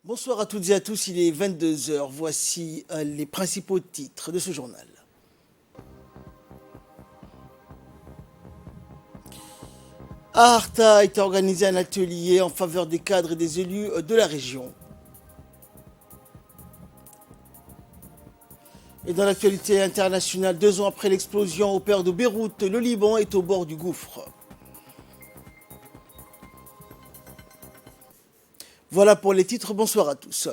Bonsoir à toutes et à tous, il est 22 heures. Voici les principaux titres de ce journal. À Arta a été organisé un atelier en faveur des cadres et des élus de la région. Et dans l'actualité internationale, 2 ans après l'explosion au port de Beyrouth, le Liban est au bord du gouffre. Voilà pour les titres, bonsoir à tous.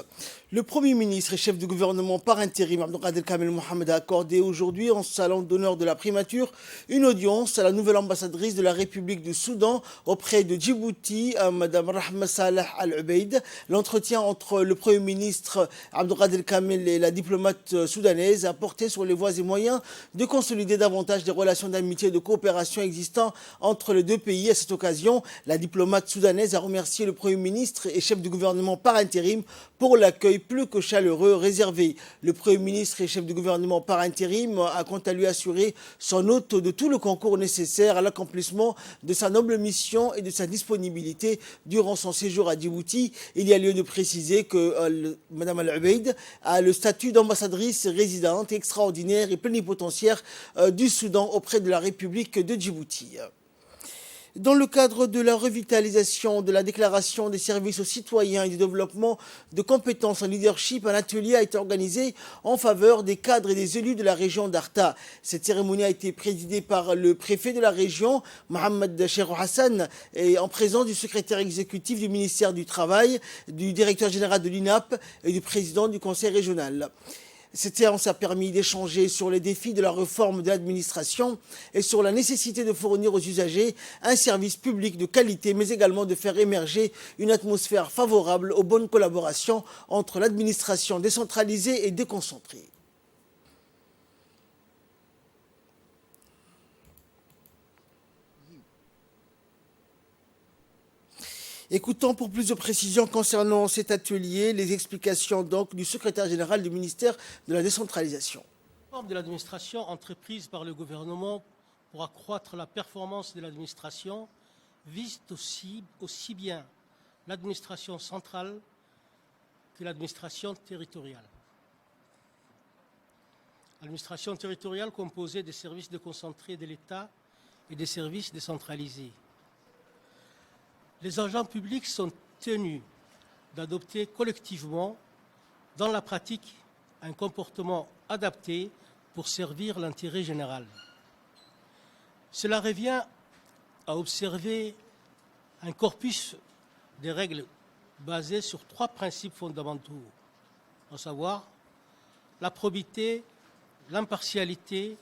Le Premier ministre et chef du gouvernement par intérim, Abdelkader Kamel Mohamed, a accordé aujourd'hui en salon d'honneur de la primature une audience à la nouvelle ambassadrice de la République du Soudan auprès de Djibouti, Mme Rahma Salah Al-Ubaid. L'entretien entre le Premier ministre Abdelkader Kamel et la diplomate soudanaise a porté sur les voies et moyens de consolider davantage des relations d'amitié et de coopération existant entre les deux pays. À cette occasion, la diplomate soudanaise a remercié le Premier ministre et chef du gouvernement par intérim pour l'accueil plus que chaleureux réservé. Le Premier ministre et chef du gouvernement par intérim a quant à lui assuré son hôte de tout le concours nécessaire à l'accomplissement de sa noble mission et de sa disponibilité durant son séjour à Djibouti. Il y a lieu de préciser que Mme Al-Ubaid a le statut d'ambassadrice résidente extraordinaire et plénipotentiaire du Soudan auprès de la République de Djibouti. Dans le cadre de la revitalisation de la déclaration des services aux citoyens et du développement de compétences en leadership, un atelier a été organisé en faveur des cadres et des élus de la région d'Arta. Cette cérémonie a été présidée par le préfet de la région, Mohamed Cheikh Hassan, et en présence du secrétaire exécutif du ministère du Travail, du directeur général de l'INAP et du président du conseil régional. Cette séance a permis d'échanger sur les défis de la réforme de l'administration et sur la nécessité de fournir aux usagers un service public de qualité, mais également de faire émerger une atmosphère favorable aux bonnes collaborations entre l'administration décentralisée et déconcentrée. Écoutons pour plus de précisions concernant cet atelier les explications donc du secrétaire général du ministère de la décentralisation. La réforme de l'administration entreprise par le gouvernement pour accroître la performance de l'administration vise aussi bien l'administration centrale que l'administration territoriale. L'administration territoriale composée des services déconcentrés de l'État et des services décentralisés. Les agents publics sont tenus d'adopter collectivement, dans la pratique, un comportement adapté pour servir l'intérêt général. Cela revient à observer un corpus de règles basées sur 3 principes fondamentaux, à savoir la probité, l'impartialité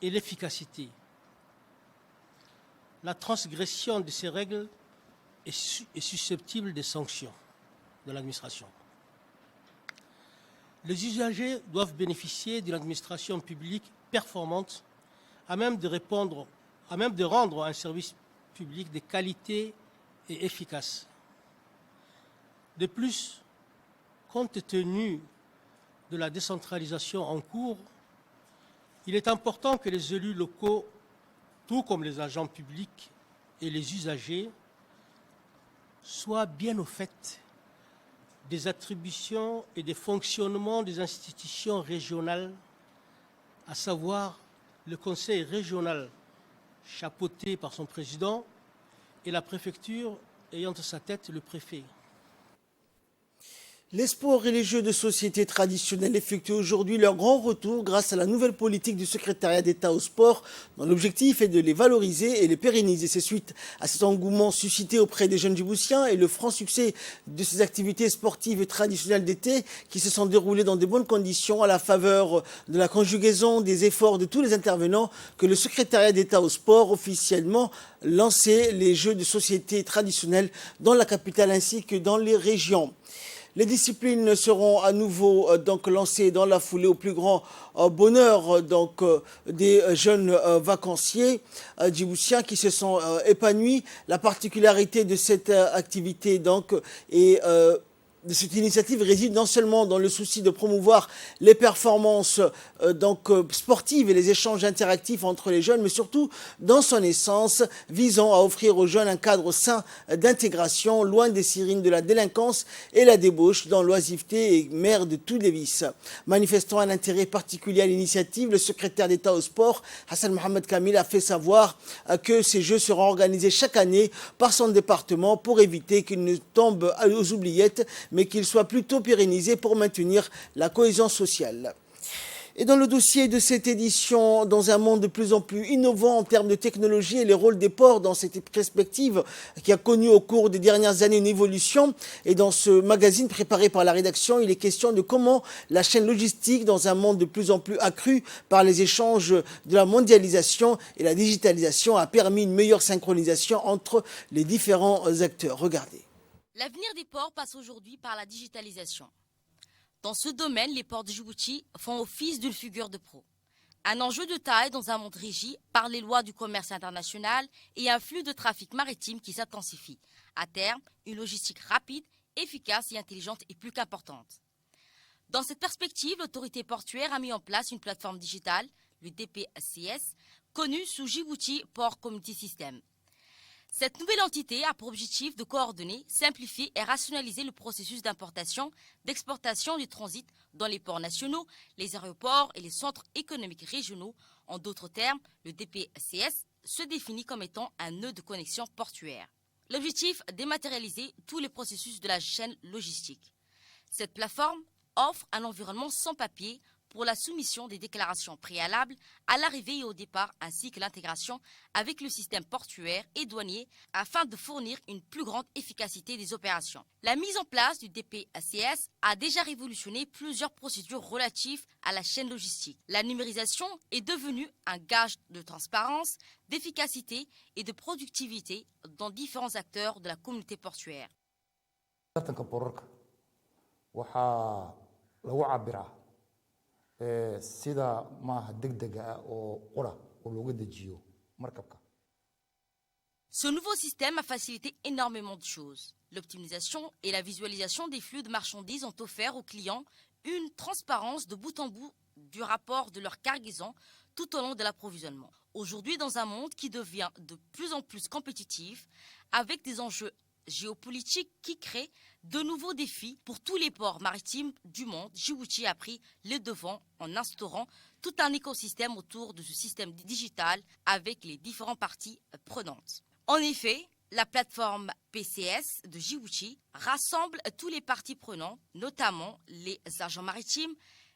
et l'efficacité. La transgression de ces règles est susceptible de sanctions de l'administration. Les usagers doivent bénéficier d'une administration publique performante à même de rendre un service public de qualité et efficace. De plus, compte tenu de la décentralisation en cours, il est important que les élus locaux, tout comme les agents publics et les usagers, soient bien au fait des attributions et des fonctionnements des institutions régionales, à savoir le conseil régional chapeauté par son président et la préfecture ayant à sa tête le préfet. Les sports et les jeux de société traditionnels effectuent aujourd'hui leur grand retour grâce à la nouvelle politique du secrétariat d'État au sport, dont l'objectif est de les valoriser et les pérenniser. C'est suite à cet engouement suscité auprès des jeunes djiboutiens et le franc succès de ces activités sportives et traditionnelles d'été qui se sont déroulées dans de bonnes conditions à la faveur de la conjugaison des efforts de tous les intervenants que le secrétariat d'État au sport officiellement lancé les jeux de société traditionnels dans la capitale ainsi que dans les régions. Les disciplines seront à nouveau lancées dans la foulée au plus grand bonheur des jeunes vacanciers djiboutiens qui se sont épanouis. La particularité de cette activité est de cette initiative réside non seulement dans le souci de promouvoir les performances sportives et les échanges interactifs entre les jeunes, mais surtout dans son essence, visant à offrir aux jeunes un cadre sain d'intégration, loin des sirènes de la délinquance et la débauche dans l'oisiveté et mère de tous les vices. Manifestant un intérêt particulier à l'initiative, le secrétaire d'État au sport, Hassan Mohamed Kamil, a fait savoir que ces Jeux seront organisés chaque année par son département pour éviter qu'ils ne tombent aux oubliettes, mais qu'il soit plutôt pérennisé pour maintenir la cohésion sociale. Et dans le dossier de cette édition, dans un monde de plus en plus innovant en termes de technologie et les rôles des ports dans cette perspective qui a connu au cours des dernières années une évolution, et dans ce magazine préparé par la rédaction, il est question de comment la chaîne logistique, dans un monde de plus en plus accru par les échanges de la mondialisation et la digitalisation, a permis une meilleure synchronisation entre les différents acteurs. Regardez. L'avenir des ports passe aujourd'hui par la digitalisation. Dans ce domaine, les ports de Djibouti font office d'une figure de proue. Un enjeu de taille dans un monde régi par les lois du commerce international et un flux de trafic maritime qui s'intensifie. À terme, une logistique rapide, efficace et intelligente est plus qu'importante. Dans cette perspective, l'autorité portuaire a mis en place une plateforme digitale, le DPCS, connue sous Djibouti Port Community System. Cette nouvelle entité a pour objectif de coordonner, simplifier et rationaliser le processus d'importation, d'exportation et de transit dans les ports nationaux, les aéroports et les centres économiques régionaux. En d'autres termes, le DPCS se définit comme étant un nœud de connexion portuaire. L'objectif, dématérialiser tous les processus de la chaîne logistique. Cette plateforme offre un environnement sans papier pour la soumission des déclarations préalables à l'arrivée et au départ, ainsi que l'intégration avec le système portuaire et douanier afin de fournir une plus grande efficacité des opérations. La mise en place du DPCS a déjà révolutionné plusieurs procédures relatives à la chaîne logistique. La numérisation est devenue un gage de transparence, d'efficacité et de productivité dans différents acteurs de la communauté portuaire. sida maaha degdega ah oo qura oo looga dejiyo markabka. Ce nouveau système a facilité énormément de choses. L'optimisation et la visualisation des flux de marchandises ont offert aux clients une transparence de bout en bout du rapport de leur cargaison tout au long de l'approvisionnement. Aujourd'hui, dans un monde qui devient de plus en plus compétitif, avec des enjeux géopolitiques qui créent de nouveaux défis pour tous les ports maritimes du monde, Djibouti a pris les devants en instaurant tout un écosystème autour de ce système digital avec les différentes parties prenantes. En effet, la plateforme PCS de Djibouti rassemble tous les parties prenantes, notamment les agents maritimes,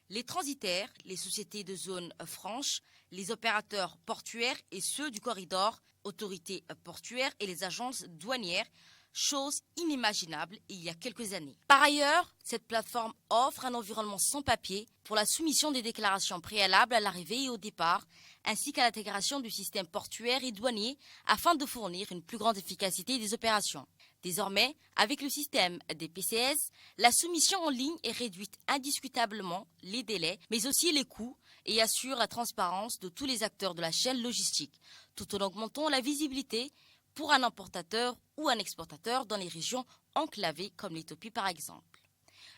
les transitaires, les sociétés de zone franche, les opérateurs portuaires et ceux du corridor, autorités portuaires et les agences douanières, chose inimaginable il y a quelques années. Par ailleurs, cette plateforme offre un environnement sans papier pour la soumission des déclarations préalables à l'arrivée et au départ, ainsi qu'à l'intégration du système portuaire et douanier afin de fournir une plus grande efficacité des opérations. Désormais, avec le système des PCS, la soumission en ligne est réduite indiscutablement les délais, mais aussi les coûts et assure la transparence de tous les acteurs de la chaîne logistique, tout en augmentant la visibilité pour un importateur ou un exportateur dans les régions enclavées comme l'Éthiopie par exemple.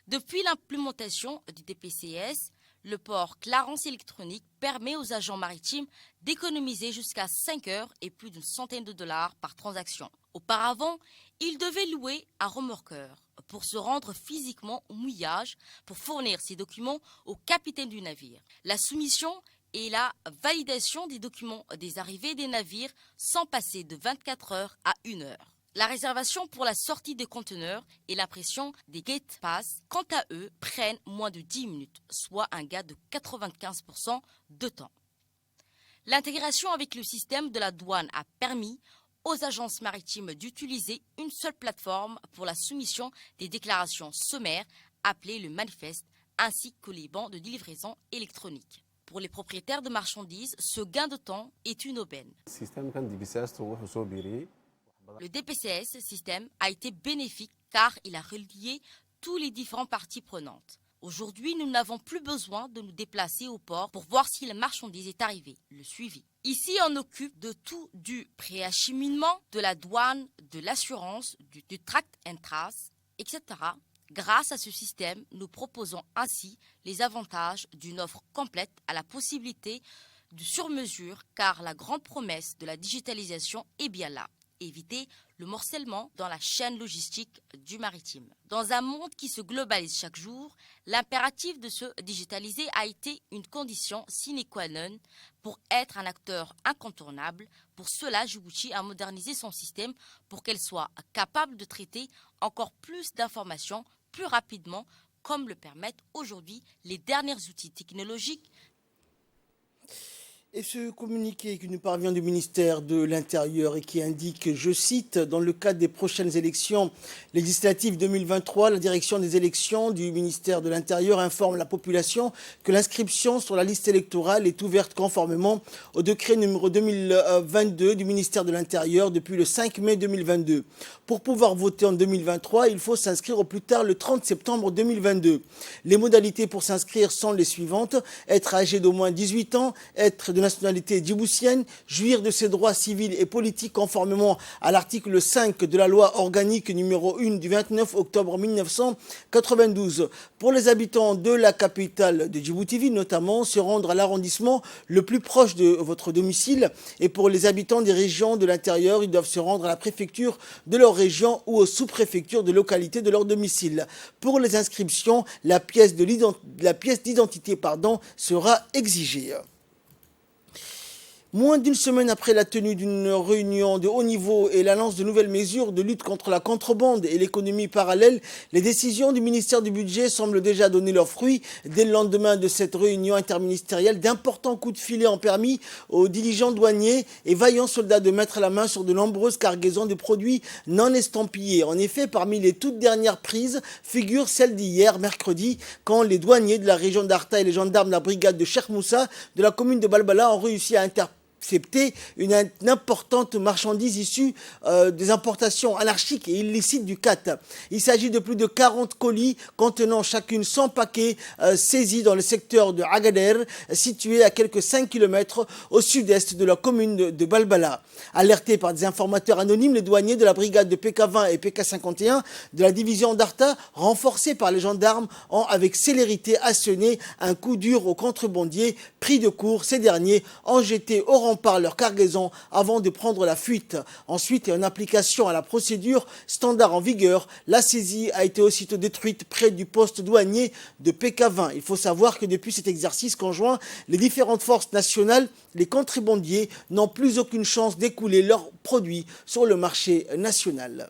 Depuis l'implémentation du DPCS, le port Clarence électronique permet aux agents maritimes d'économiser jusqu'à 5 heures et plus d'une centaine de dollars par transaction. Auparavant, ils devaient louer un remorqueur pour se rendre physiquement au mouillage pour fournir ces documents au capitaine du navire. La soumission et la validation des documents des arrivées des navires sans passer de 24 heures à 1 heure. La réservation pour la sortie des conteneurs et l'impression des gate pass, quant à eux, prennent moins de 10 minutes, soit un gain de 95% de temps. L'intégration avec le système de la douane a permis aux agences maritimes d'utiliser une seule plateforme pour la soumission des déclarations sommaires, appelées le manifeste, ainsi que les bancs de livraison électronique. Pour les propriétaires de marchandises, ce gain de temps est une aubaine. Le DPCS système a été bénéfique car il a relié tous les différentes parties prenantes. Aujourd'hui, nous n'avons plus besoin de nous déplacer au port pour voir si la marchandise est arrivée, le suivi. Ici, on occupe de tout du préacheminement, de la douane, de l'assurance, du tract and trace, etc. Grâce à ce système, nous proposons ainsi les avantages d'une offre complète à la possibilité de sur-mesure, car la grande promesse de la digitalisation est bien là. Éviter le morcellement dans la chaîne logistique du maritime. Dans un monde qui se globalise chaque jour, l'impératif de se digitaliser a été une condition sine qua non pour être un acteur incontournable. Pour cela, Djibouti a modernisé son système pour qu'elle soit capable de traiter encore plus d'informations plus rapidement, comme le permettent aujourd'hui les derniers outils technologiques. Et ce communiqué qui nous parvient du ministère de l'Intérieur et qui indique, je cite, dans le cadre des prochaines élections législatives 2023, la direction des élections du ministère de l'Intérieur informe la population que l'inscription sur la liste électorale est ouverte conformément au décret numéro 2022 du ministère de l'Intérieur depuis le 5 mai 2022. Pour pouvoir voter en 2023, il faut s'inscrire au plus tard le 30 septembre 2022. Les modalités pour s'inscrire sont les suivantes: être âgé d'au moins 18 ans, être de nationalité djiboutienne, jouir de ses droits civils et politiques conformément à l'article 5 de la loi organique numéro 1 du 29 octobre 1992. Pour les habitants de la capitale de Djibouti-Ville notamment, se rendre à l'arrondissement le plus proche de votre domicile, et pour les habitants des régions de l'intérieur, ils doivent se rendre à la préfecture de leur région ou aux sous-préfectures de localité de leur domicile. Pour les inscriptions, la pièce d'identité sera exigée. Moins d'une semaine après la tenue d'une réunion de haut niveau et l'annonce de nouvelles mesures de lutte contre la contrebande et l'économie parallèle, les décisions du ministère du Budget semblent déjà donner leurs fruits. Dès le lendemain de cette réunion interministérielle, d'importants coups de filet ont permis aux diligents douaniers et vaillants soldats de mettre la main sur de nombreuses cargaisons de produits non estampillés. En effet, parmi les toutes dernières prises figure celle d'hier, mercredi, quand les douaniers de la région d'Arta et les gendarmes de la brigade de Cheikh Moussa de la commune de Balbala ont réussi à interpeller une importante marchandise issue des importations anarchiques et illicites du CAT. Il s'agit de plus de 40 colis contenant chacune 100 paquets saisis dans le secteur de Agader, situé à quelques 5 km au sud-est de la commune de Balbala. Alertés par des informateurs anonymes, les douaniers de la brigade de PK20 et PK51 de la division d'Arta, renforcés par les gendarmes, ont avec célérité asséné un coup dur aux contrebandiers. Pris de court, ces derniers ont jeté au rempart leur cargaison avant de prendre la fuite. Ensuite, et en application à la procédure standard en vigueur, la saisie a été aussitôt détruite près du poste douanier de PK20. Il faut savoir que depuis cet exercice conjoint, les différentes forces nationales, les contrebandiers n'ont plus aucune chance d'écouler leurs produits sur le marché national.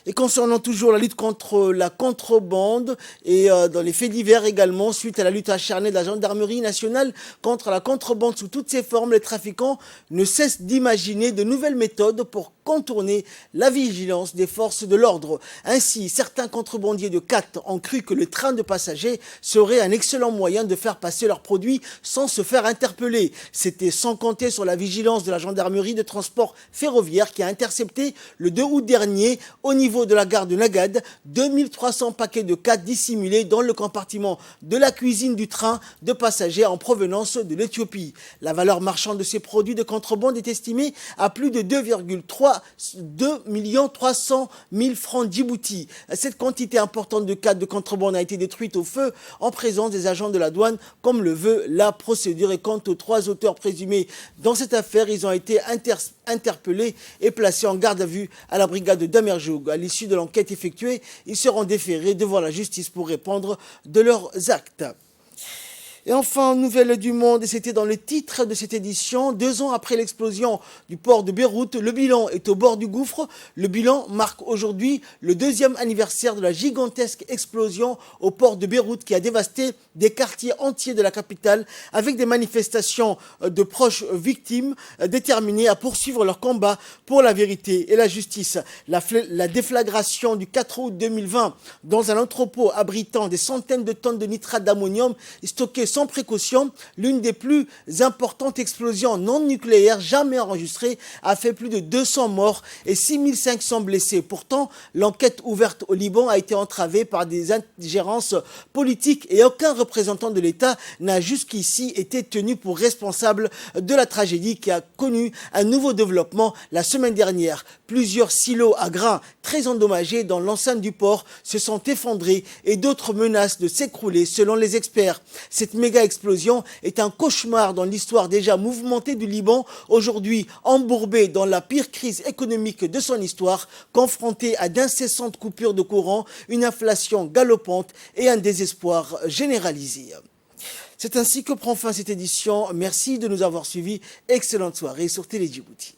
Et concernant toujours la lutte contre la contrebande et dans les faits divers également, suite à la lutte acharnée de la gendarmerie nationale contre la contrebande sous toutes ses formes, les trafiquants ne cessent d'imaginer de nouvelles méthodes pour contourner la vigilance des forces de l'ordre. Ainsi, certains contrebandiers de CAT ont cru que le train de passagers serait un excellent moyen de faire passer leurs produits sans se faire interpeller. C'était sans compter sur la vigilance de la gendarmerie de transport ferroviaire qui a intercepté le 2 août dernier au niveau de la gare de Nagad, 2300 paquets de CAT dissimulés dans le compartiment de la cuisine du train de passagers en provenance de l'Éthiopie. La valeur marchande de ces produits de contrebande est estimée à plus de 2 300 000 francs Djibouti. Cette quantité importante de CAT de contrebande a été détruite au feu en présence des agents de la douane, comme le veut la procédure. Et quant aux 3 auteurs présumés dans cette affaire, ils ont été interpellés et placés en garde à vue à la brigade d'Amerjoug. À l'issue de l'enquête effectuée, ils seront déférés devant la justice pour répondre de leurs actes. Et enfin, nouvelle du monde, et c'était dans le titre de cette édition, 2 ans après l'explosion du port de Beyrouth, le bilan est au bord du gouffre. Le bilan marque aujourd'hui le 2e anniversaire de la gigantesque explosion au port de Beyrouth qui a dévasté des quartiers entiers de la capitale avec des manifestations de proches victimes déterminés à poursuivre leur combat pour la vérité et la justice. La déflagration du 4 août 2020 dans un entrepôt abritant des centaines de tonnes de nitrate d'ammonium stocké sans sans précaution, l'une des plus importantes explosions non nucléaires jamais enregistrées a fait plus de 200 morts et 6500 blessés. Pourtant, l'enquête ouverte au Liban a été entravée par des ingérences politiques et aucun représentant de l'État n'a jusqu'ici été tenu pour responsable de la tragédie qui a connu un nouveau développement la semaine dernière. Plusieurs silos à grains très endommagés dans l'enceinte du port se sont effondrés et d'autres menacent de s'écrouler selon les experts. Cette méga explosion est un cauchemar dans l'histoire déjà mouvementée du Liban, aujourd'hui embourbé dans la pire crise économique de son histoire, confronté à d'incessantes coupures de courant, une inflation galopante et un désespoir généralisé. C'est ainsi que prend fin cette édition. Merci de nous avoir suivis. Excellente soirée sur Télé Djibouti.